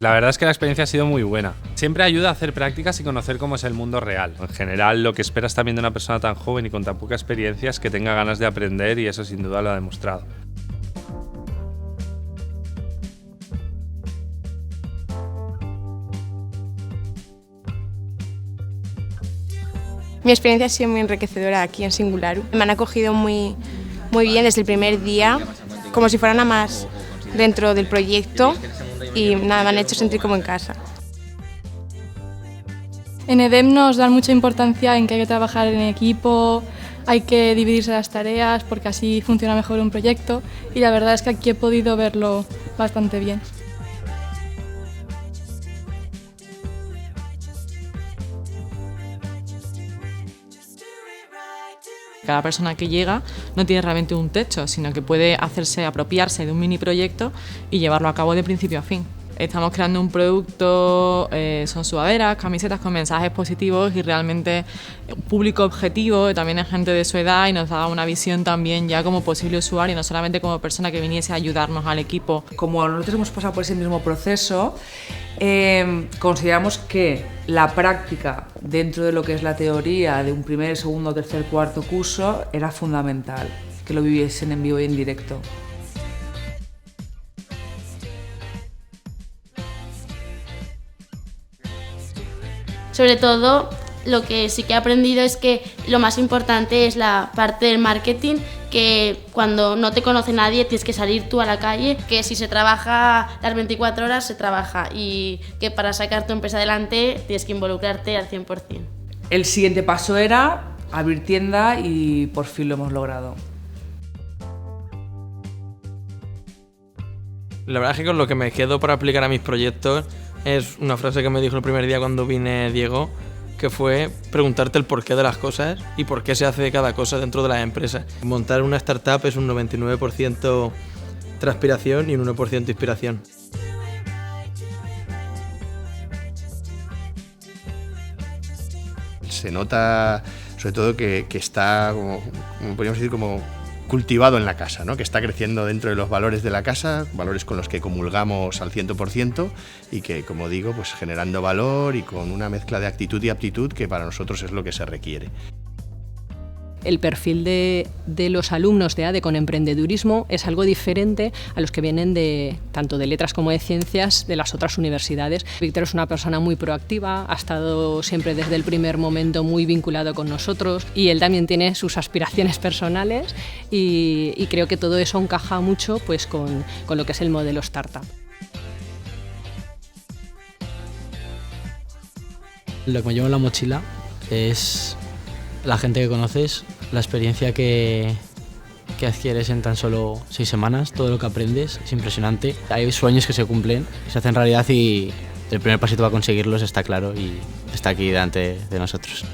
La verdad es que la experiencia ha sido muy buena. Siempre ayuda a hacer prácticas y conocer cómo es el mundo real. En general, lo que esperas también de una persona tan joven y con tan poca experiencia es que tenga ganas de aprender, y eso sin duda lo ha demostrado. Mi experiencia ha sido muy enriquecedora aquí en Singularu. Me han acogido muy bien desde el primer día, como si fuera nada más dentro del proyecto, y nada, me han hecho sentir como en casa. En EDEM nos dan mucha importancia en que hay que trabajar en equipo, hay que dividirse las tareas porque así funciona mejor un proyecto, y la verdad es que aquí he podido verlo bastante bien. Cada persona que llega no tiene realmente un techo, sino que puede apropiarse de un mini proyecto y llevarlo a cabo de principio a fin. Estamos creando un producto, son sudaderas, camisetas con mensajes positivos y realmente un público objetivo, también es gente de su edad, y nos da una visión también ya como posible usuario, no solamente como persona que viniese a ayudarnos al equipo. Como nosotros hemos pasado por ese mismo proceso, consideramos que la práctica dentro de lo que es la teoría de un primer, segundo, tercer, cuarto curso era fundamental, que lo viviesen en vivo y en directo. Sobre todo, lo que sí que he aprendido es que lo más importante es la parte del marketing, que cuando no te conoce nadie tienes que salir tú a la calle, que si se trabaja las 24 horas se trabaja, y que para sacar tu empresa adelante tienes que involucrarte al 100%. El siguiente paso era abrir tienda y por fin lo hemos logrado. La verdad es que con lo que me quedo para aplicar a mis proyectos es una frase que me dijo el primer día cuando vine Diego, que fue preguntarte el porqué de las cosas y por qué se hace cada cosa dentro de las empresas. Montar una startup es un 99% transpiración y un 1% inspiración. Se nota sobre todo que está, como podríamos decir, como cultivado en la casa, ¿no? Que está creciendo dentro de los valores de la casa, valores con los que comulgamos al 100%, y que, como digo, pues generando valor y con una mezcla de actitud y aptitud que para nosotros es lo que se requiere. El perfil de los alumnos de ADE con emprendedurismo es algo diferente a los que vienen tanto de letras como de ciencias de las otras universidades. Víctor es una persona muy proactiva, ha estado siempre desde el primer momento muy vinculado con nosotros, y él también tiene sus aspiraciones personales, y creo que todo eso encaja mucho pues, con lo que es el modelo startup. Lo que me llevo en la mochila es la gente que conoces, la experiencia que adquieres en tan solo 6 semanas, todo lo que aprendes es impresionante. Hay sueños que se cumplen, se hacen realidad, y el primer pasito para conseguirlos está claro y está aquí delante de nosotros.